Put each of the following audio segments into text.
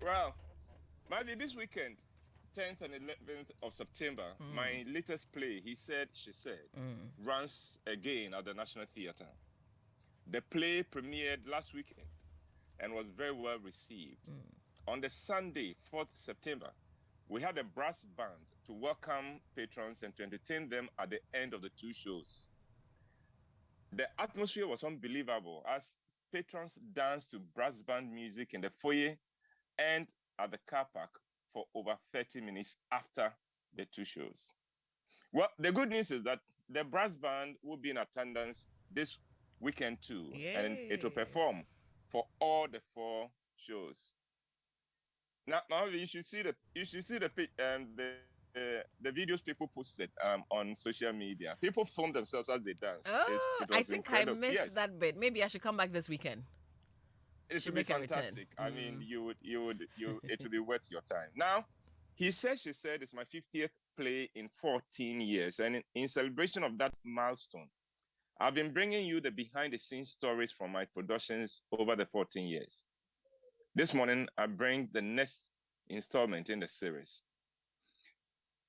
Well, maybe this weekend, 10th and 11th of September, my latest play, He Said, She Said, runs again at the National Theatre. The play premiered last weekend and was very well received. On the Sunday, 4th September, we had a brass band to welcome patrons and to entertain them at the end of the two shows. The atmosphere was unbelievable as patrons danced to brass band music in the foyer and at the car park for over 30 minutes after the two shows. Well, the good news is that the brass band will be in attendance this weekend too, and it will perform for all the four shows. Now, you should see the the videos people posted on social media. People filmed themselves as they dance. Oh, It I was think I incredible. missed Yes, that bit. Maybe I should come back this weekend. it Should would be make a return. fantastic. I mean, it would be worth your time. Now, He Said, She Said it's my 50th play in 14 years, and in celebration of that milestone, I've been bringing you the behind-the-scenes stories from my productions over the 14 years. This morning, I bring the next installment in the series.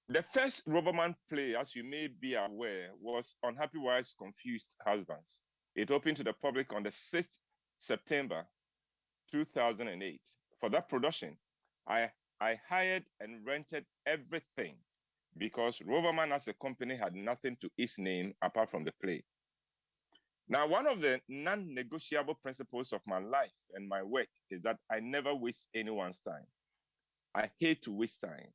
The first Roverman play, as you may be aware, was Unhappy Wives, Confused Husbands. It opened to the public on the 6th September 2008. For that production, I hired and rented everything because Roverman as a company had nothing to its name apart from the play. Now, one of the non-negotiable principles of my life and my work is that I never waste anyone's time. I hate to waste time.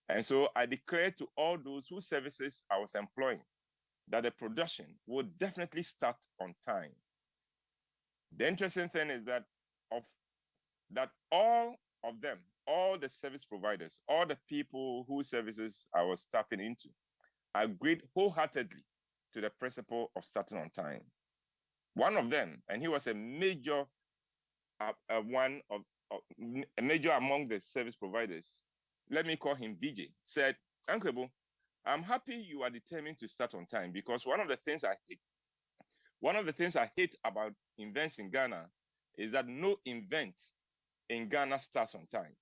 And so I declared to all those whose services I was employing that the production would definitely start on time. The interesting thing is that all of them, all the service providers, all the people whose services I was tapping into, agreed wholeheartedly to the principle of starting on time. One of them, and he was a major a major among the service providers, let me call him BJ, said, Uncle, I'm happy you are determined to start on time because one of the things I hate about events in Ghana is that no event in Ghana starts on time.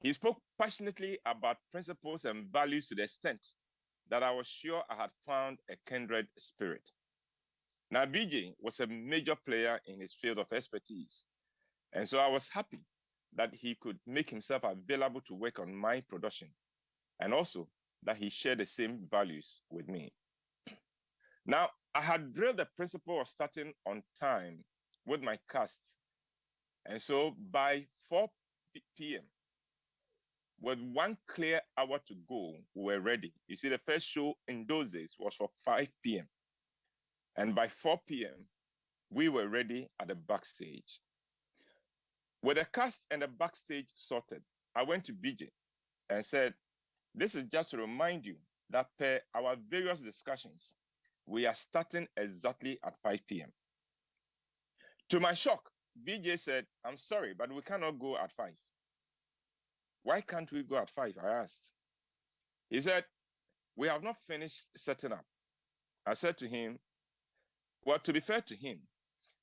He spoke passionately about principles and values to the extent that I was sure I had found a kindred spirit. Now, BJ was a major player in his field of expertise, and so I was happy that he could make himself available to work on my production, and also that he shared the same values with me. Now, I had drilled the principle of starting on time with my cast, and so by 4 p.m., with one clear hour to go, we were ready. You see, the first show in those days was for 5 p.m., and by 4 p.m., we were ready at the backstage. With the cast and the backstage sorted, I went to BJ and said, this is just to remind you that per our various discussions, we are starting exactly at 5 p.m. To my shock, BJ said, I'm sorry, but we cannot go at 5. Why can't we go at 5? I asked. He said, we have not finished setting up. I said to him, well, to be fair to him,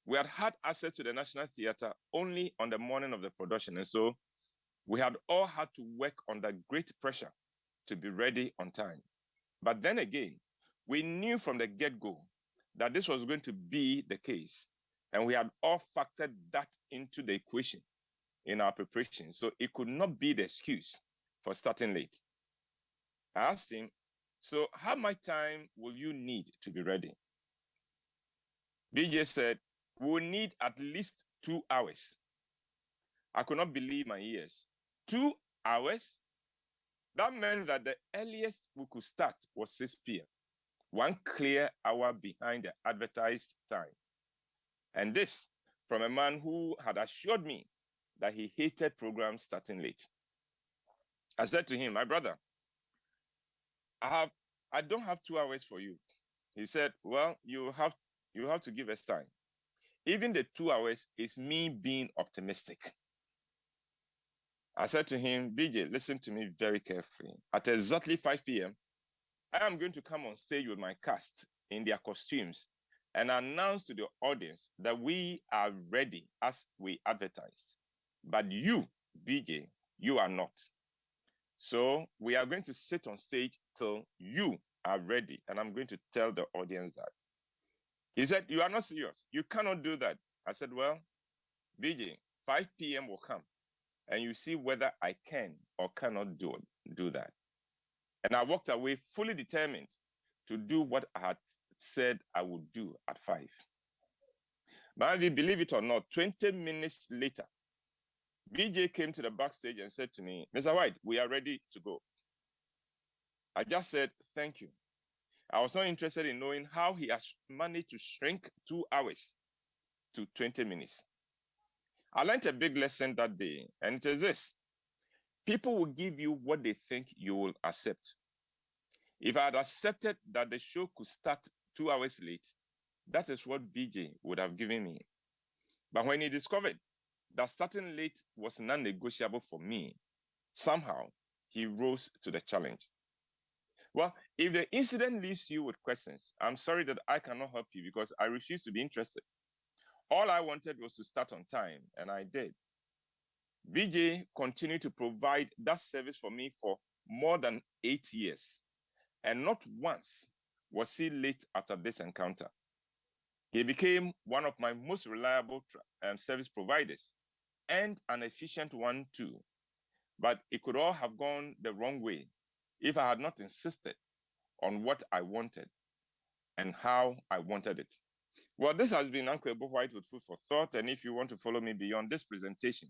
we had access to the National Theatre only on the morning of the production. And so we had all had to work under great pressure to be ready on time. But then again, we knew from the get-go that this was going to be the case. And we had all factored that into the equation in our preparation. So it could not be the excuse for starting late. I asked him, so how much time will you need to be ready? BJ said, we'll need at least 2 hours. I could not believe my ears. 2 hours? That meant that the earliest we could start was 6 p.m., one clear hour behind the advertised time. And this from a man who had assured me that he hated programs starting late. I said to him, my brother, I don't have 2 hours for you. He said, well, you have to give us time. Even the 2 hours is me being optimistic. I said to him, BJ, listen to me very carefully. At exactly 5 p.m., I am going to come on stage with my cast in their costumes and announce to the audience that we are ready as we advertised. But you BJ, you are not. So we are going to sit on stage till you are ready. And I'm going to tell the audience that. He said, you are not serious. You cannot do that. I said, well, BJ, 5 p.m. will come and you see whether I can or cannot do that. And I walked away fully determined to do what I had said I would do at 5. But if you believe it or not, 20 minutes later, BJ came to the backstage and said to me, Mr. Whyte, we are ready to go. I just said, thank you. I was not interested in knowing how he has managed to shrink 2 hours to 20 minutes. I learned a big lesson that day, and it is this. People will give you what they think you will accept. If I had accepted that the show could start 2 hours late, that is what BJ would have given me. But when he discovered that starting late was non-negotiable for me, somehow he rose to the challenge. Well, if the incident leaves you with questions, I'm sorry that I cannot help you because I refuse to be interested. All I wanted was to start on time, and I did. BJ continued to provide that service for me for more than 8 years, and not once was he late after this encounter. He became one of my most reliable service providers, and an efficient one too. But it could all have gone the wrong way if I had not insisted on what I wanted and how I wanted it. Well, this has been Uncle Whyte with Food for Thought. And if you want to follow me beyond this presentation,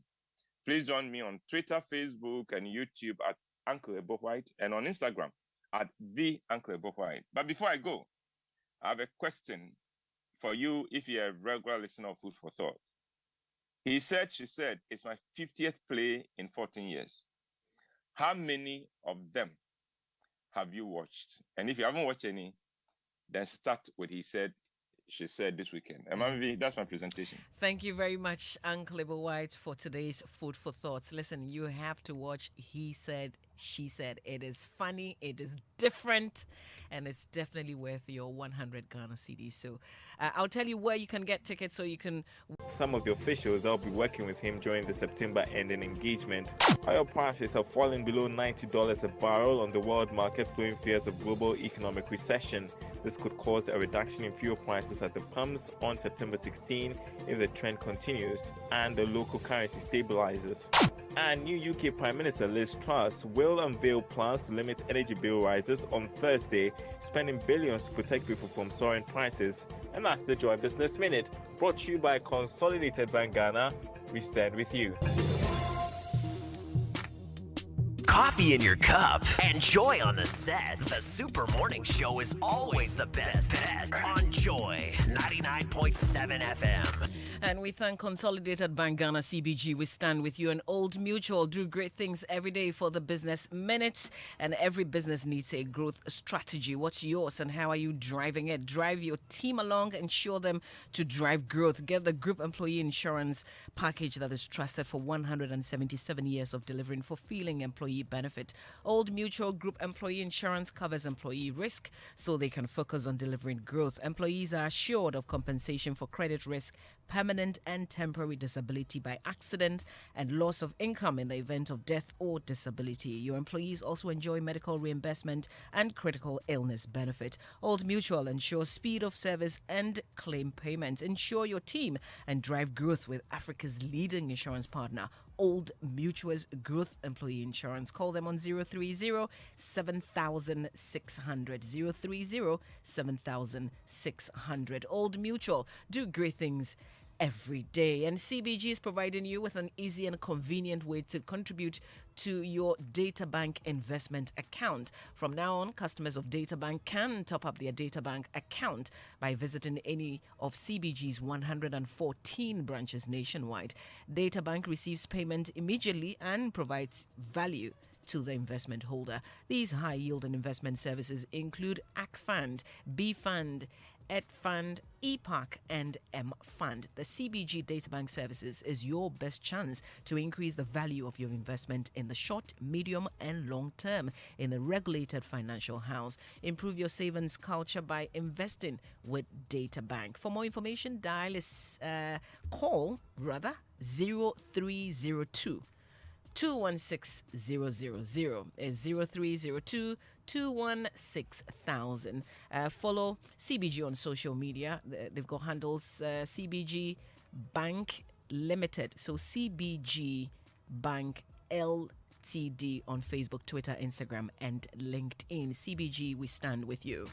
please join me on Twitter, Facebook, and YouTube at Uncle Whyte, and on Instagram at the Uncle Whyte. But before I go, I have a question for you if you're a regular listener of Food for Thought. He said, she said, it's my 50th play in 14 years. How many of them have you watched? And if you haven't watched any, then start with he said, she said this weekend. And that's my presentation. Thank you very much, Uncle Whyte, for today's Food for Thoughts. Listen, you have to watch He Said, She Said. It is funny, it is different, and it's definitely worth your 100 Ghana cedis. So I'll tell you where you can get tickets so you can... Some of the officials that will be working with him during the September ending engagement. Oil prices have fallen below $90 a barrel on the world market, following fears of global economic recession. This could cause a reduction in fuel prices at the pumps on September 16 if the trend continues and the local currency stabilizes. And new UK Prime Minister Liz Truss will unveil plans to limit energy bill rises on Thursday, spending billions to protect people from soaring prices. And that's the Joy Business Minute, brought to you by Consolidated Bank Ghana. We stand with you. Coffee in your cup and Joy on the set. The Super Morning Show is always the best bet on Joy 99.7 FM. And we thank Consolidated Bank Ghana CBG. We stand with you. And Old Mutual do great things every day for the business minutes. And every business needs a growth strategy. What's yours and how are you driving it? Drive your team along. Ensure them to drive growth. Get the group employee insurance package that is trusted for 177 years of delivering fulfilling employee benefit. Old Mutual Group Employee Insurance covers employee risk so they can focus on delivering growth. Employees are assured of compensation for credit risk, permanent and temporary disability by accident, and loss of income in the event of death or disability. Your employees also enjoy medical reimbursement and critical illness benefit. Old Mutual ensures speed of service and claim payments. Ensure your team and drive growth with Africa's leading insurance partner, Old Mutual's Growth Employee Insurance. Call them on 030-7600. 030-7600. Old Mutual do great things every day. And CBG is providing you with an easy and convenient way to contribute to your DataBank investment account. From now on, customers of DataBank can top up their DataBank account by visiting any of CBG's 114 branches nationwide. DataBank receives payment immediately and provides value to the investment holder. These high-yield investment services include AC Fund, B Fund, ED Fund, EPAC, and M Fund. The CBG Databank Services is your best chance to increase the value of your investment in the short, medium, and long term in a regulated financial house. Improve your savings culture by investing with Databank. For more information, call 0302 216-000 is 0302 216,000. Follow CBG on social media. They've got handles CBG Bank Limited. So CBG Bank LTD on Facebook, Twitter, Instagram, and LinkedIn. CBG, we stand with you.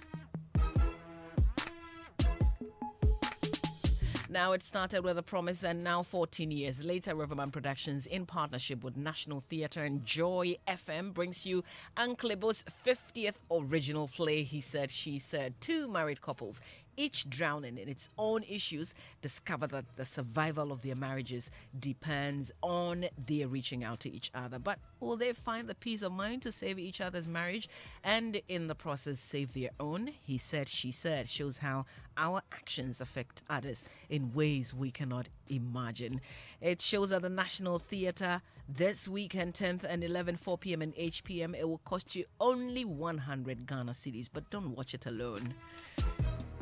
Now it started with a promise, and now 14 years later, Riverman Productions, in partnership with National Theatre and Joy FM, brings you Uncle Ibo's 50th original play, He Said, She Said. Two married couples, each drowning in its own issues, discover that the survival of their marriages depends on their reaching out to each other. But will they find the peace of mind to save each other's marriage and in the process save their own? He Said, She Said shows how our actions affect others in ways we cannot imagine. It shows at the National Theatre this weekend, 10th and 11th, 4 p.m. and 8 p.m. It will cost you only 100 Ghana cedis, but don't watch it alone.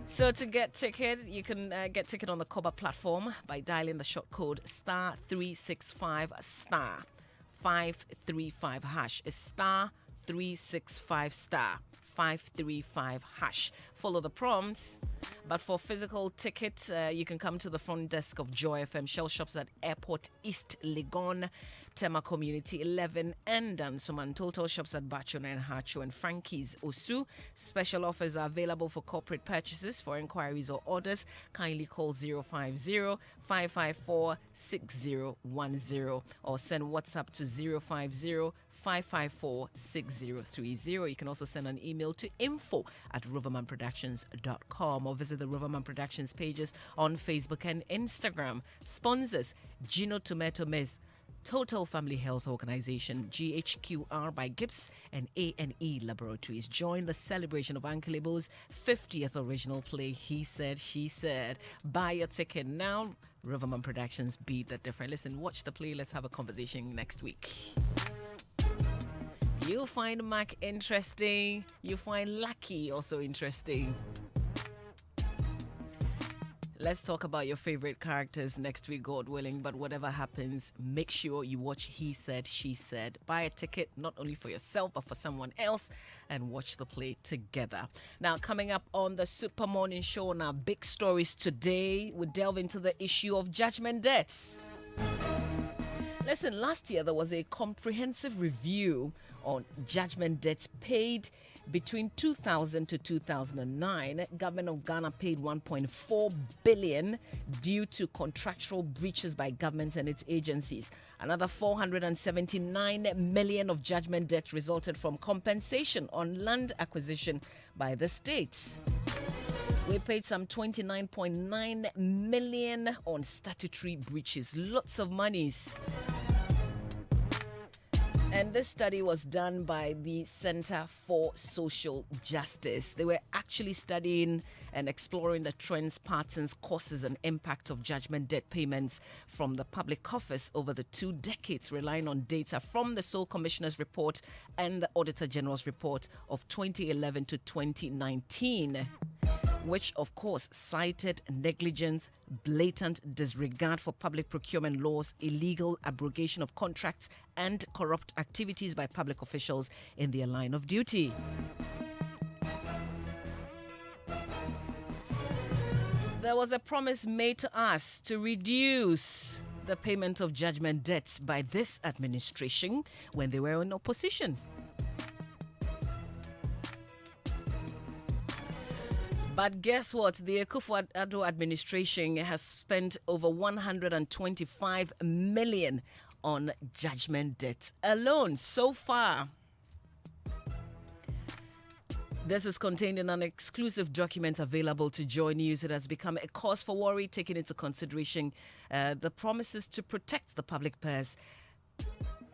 So to get ticket, you can get ticket on the Koba platform by dialing the short code star 365 star 535 hash. It's star 365 star 535 hash. Follow the prompts. But for physical tickets, you can come to the front desk of Joy FM Shell Shops at Airport East Legon, Tema Community 11, and Dansoman. Total shops at Bachona and Hacho and Frankie's Osu. Special offers are available for corporate purchases. For inquiries or orders, kindly call 050-554-6010 or send WhatsApp to 050-554-6030. You can also send an email to info@rivermanproductions.com or visit the Riverman Productions pages on Facebook and Instagram. Sponsors: Gino Tomato Maize, Total Family Health Organization, GHQR by Gibbs, and A&E Laboratories. Join the celebration of Uncle Ibo's 50th original play, He Said, She Said. Buy your ticket now. Riverman Productions, be the different. Listen, watch the play. Let's have a conversation next week. You'll find Mac interesting. You'll find Lucky also interesting. Let's talk about your favorite characters next week, God willing. But whatever happens, make sure you watch He Said, She Said. Buy a ticket, not only for yourself, but for someone else, and watch the play together. Now, coming up on the Super Morning Show, on our big stories today, we delve into the issue of judgment debts. Listen, last year there was a comprehensive review on judgment debts paid between 2000 to 2009. Government of Ghana paid 1.4 billion due to contractual breaches by government and its agencies. Another 479 million of judgment debts resulted from compensation on land acquisition by the states. We paid some 29.9 million on statutory breaches. Lots of monies. And this study was done by the Center for Social Justice. They were actually studying and exploring the trends, patterns, causes, and impact of judgment debt payments from the public coffers over the 2 decades, relying on data from the Sole Commissioner's report and the Auditor General's report of 2011 to 2019. Which, of course, cited negligence, blatant disregard for public procurement laws, illegal abrogation of contracts, and corrupt activities by public officials in their line of duty. There was a promise made to us to reduce the payment of judgment debts by this administration when they were in opposition. But guess what? The Akufo-Addo administration has spent over 125 million on judgment debts alone so far. This is contained in an exclusive document available to Joy News. It has become a cause for worry, taking into consideration the promises to protect the public purse.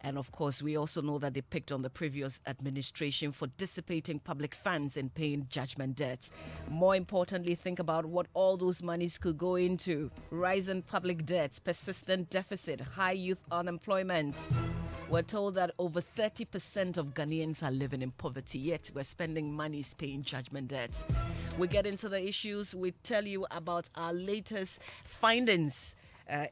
And of course, we also know that they picked on the previous administration for dissipating public funds and paying judgment debts. More importantly, think about what all those monies could go into. Rising public debts, persistent deficit, high youth unemployment. We're told that over 30% of Ghanaians are living in poverty, yet we're spending monies paying judgment debts. We get into the issues. We tell you about our latest findings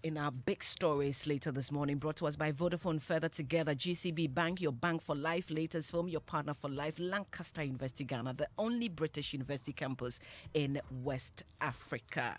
in our big stories later this morning, brought to us by Vodafone. Further together, GCB Bank, your bank for life. Latest Film, your partner for life. Lancaster University, Ghana, the only British university campus in West Africa.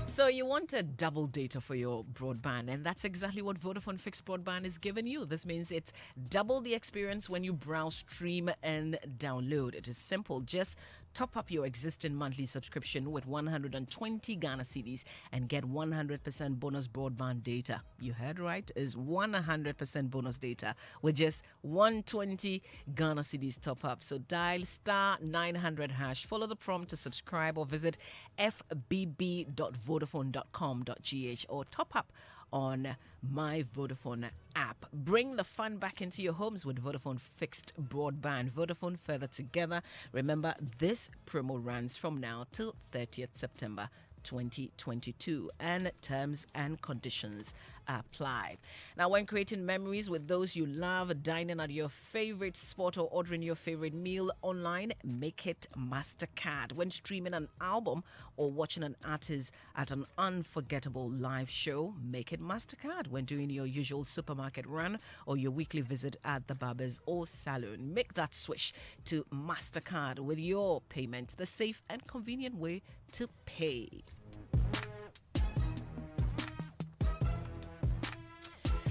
So you want a double data for your broadband, and that's exactly what Vodafone Fixed Broadband is giving you. This means it's double the experience when you browse, stream, and download. It is simple. Just top up your existing monthly subscription with 120 Ghana cedis and get 100% bonus broadband data. You heard right, is 100% bonus data with just 120 Ghana cedis top up. So dial *900#, follow the prompt to subscribe, or visit fbb.vodafone.com.gh or top up on my Vodafone app. Bring the fun back into your homes with Vodafone Fixed Broadband. Vodafone, further together. Remember, this promo runs from now till 30th September 2022, and terms and conditions apply. Now, when creating memories with those you love, dining at your favorite spot or ordering your favorite meal online, make it MasterCard. When streaming an album or watching an artist at an unforgettable live show, make it MasterCard. When doing your usual supermarket run or your weekly visit at the barbers or salon, make that switch to MasterCard with your payment, the safe and convenient way to pay.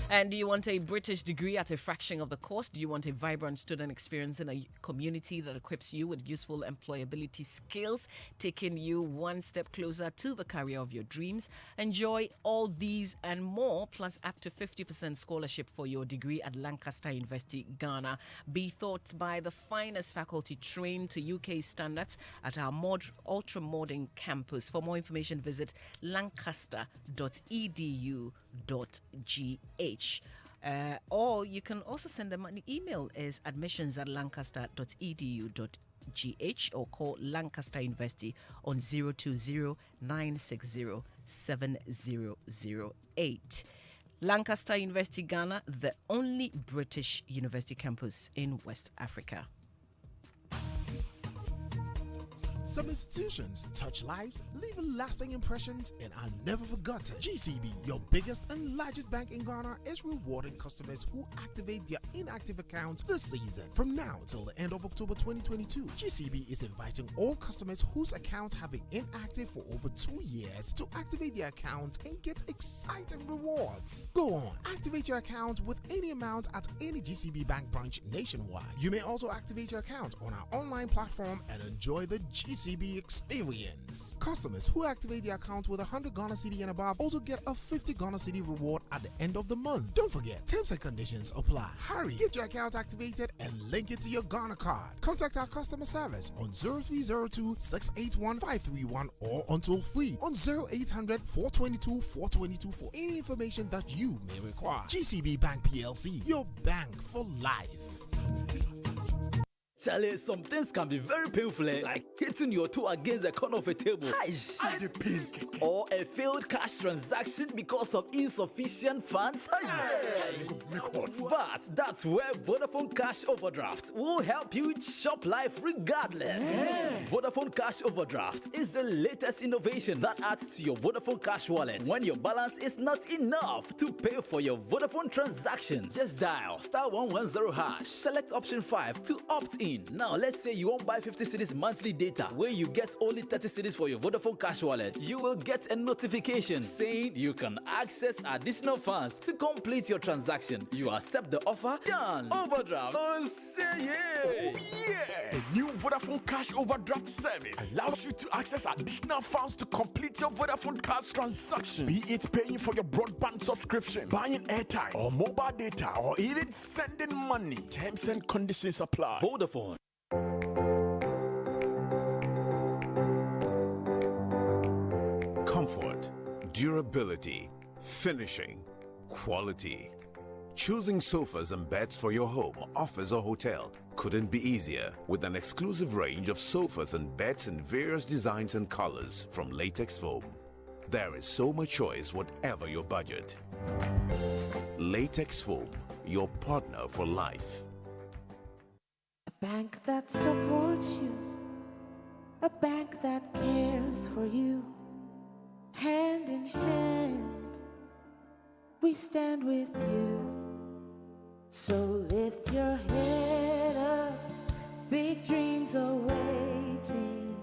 And do you want a British degree at a fraction of the cost? Do you want a vibrant student experience in a community that equips you with useful employability skills, taking you one step closer to the career of your dreams? Enjoy all these and more, plus up to 50% scholarship for your degree at Lancaster University, Ghana. Be taught by the finest faculty trained to UK standards at our ultra-modern campus. For more information, visit lancaster.edu.gh. Or you can also send them an email is admissions@lancaster.edu.gh or call Lancaster University on 020-960-7008. Lancaster University, Ghana, the only British university campus in West Africa. Some institutions touch lives, leave lasting impressions, and are never forgotten. GCB, your biggest and largest bank in Ghana, is rewarding customers who activate their inactive account this season. From now till the end of October 2022, GCB is inviting all customers whose account have been inactive for over 2 years to activate their account and get exciting rewards. Go on, activate your account with any amount at any GCB bank branch nationwide. You may also activate your account on our online platform and enjoy the GCB experience. Customers who activate their account with 100 Ghana Cedi and above also get a 50 Ghana Cedi reward at the end of the month. Don't forget, terms and conditions apply. Hurry, get your account activated and link it to your Ghana card. Contact our customer service on 0302-681-531 or on toll free on 0800-422-422 for any information that you may require. GCB Bank PLC, your bank for life. Charlie, some things can be very painful, like hitting your toe against the corner of a table. Or a failed cash transaction because of insufficient funds. But that's where Vodafone Cash Overdraft will help you shop life regardless. Vodafone Cash Overdraft is the latest innovation that adds to your Vodafone Cash wallet when your balance is not enough to pay for your Vodafone transactions. Just dial *110#, select option 5 to opt in. Now, let's say you won't buy 50 cedis monthly data where you get only 30 cedis for your Vodafone Cash wallet. You will get a notification saying you can access additional funds to complete your transaction. You accept the offer, done. Overdraft. Oh, say yeah. Oh, yeah. The new Vodafone Cash Overdraft service allows you to access additional funds to complete your Vodafone Cash transaction. Be it paying for your broadband subscription, buying airtime or mobile data, or even sending money. Terms and conditions apply. Vodafone. Comfort, durability, finishing, quality. Choosing sofas and beds for your home, office, or hotel couldn't be easier with an exclusive range of sofas and beds in various designs and colors from Latex Foam. There is so much choice, whatever your budget. Latex Foam, your partner for life. A bank that supports you, a bank that cares for you. Hand in hand, we stand with you. So lift your head up, big dreams are waiting.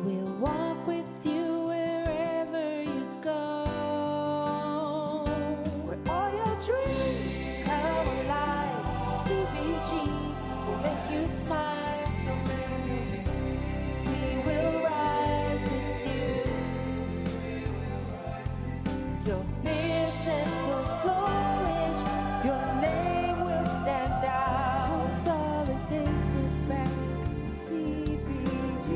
We'll walk with you wherever you go. Where all your dreams come alive, CBG will make you smile. We will rise with you. Your business will flourish. Your name will stand out. Consolidated Bank, CBG.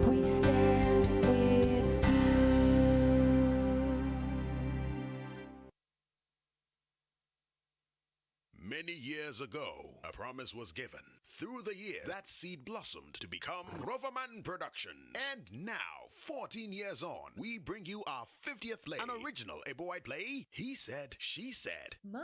We stand with you. Many years ago, a promise was given. Through the years, that seed blossomed to become Roverman Productions. And now, 14 years on, we bring you our 50th play. An original Ebo Whyte play. He said, she said. Ma,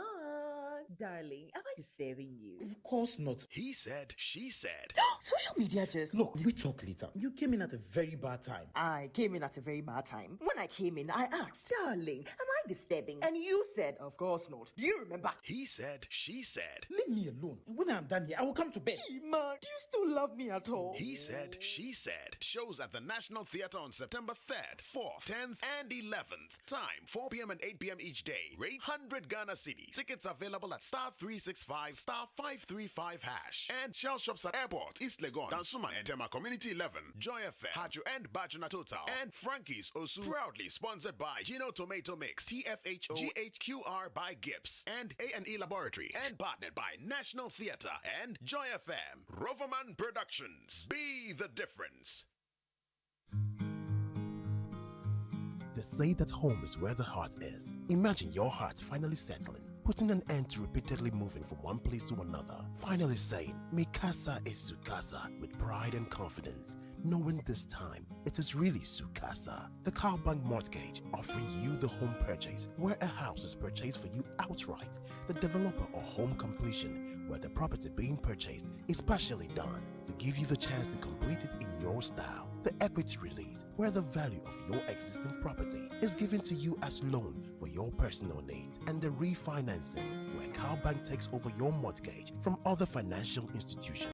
darling, am I disturbing you? Of course not. He said, she said. Social media just... Look, we talk later. You came in at a very bad time. I came in at a very bad time. When I came in, I asked, darling, am I disturbing? And you said, of course not. Do you remember? He said, she said. Leave me alone. When I'm done here, I will come to bed. Ma, do you still love me at all? He said, she said. Shows at the National Theatre on September 3rd, 4th, 10th, and 11th. Time, 4 p.m. and 8 p.m. each day. Rate 100 Ghana City. Tickets available at *365 *535 hash. And Shell Shops at Airport, East Legon, Dansuma, and Tema Community 11, Joy FM, Hajo and Bajuna Total, and Frankie's Osu. Proudly sponsored by Gino Tomato Mix, TFHO, GHQR by Gibbs, and A&E Laboratory, and partnered by National Theatre and Joy FM. Roverman Productions. Be the difference. They say that home is where the heart is. Imagine your heart finally settling, putting an end to repeatedly moving from one place to another. Finally saying, Mikasa is Sukasa, with pride and confidence, knowing this time it is really Sukasa. The Cowbank Mortgage, offering you the home purchase, where a house is purchased for you outright. The developer or home completion, where the property being purchased is partially done, to give you the chance to complete it in your style. The equity release, where the value of your existing property is given to you as loan for your personal needs. And the refinancing, where Cowbank takes over your mortgage from other financial institutions.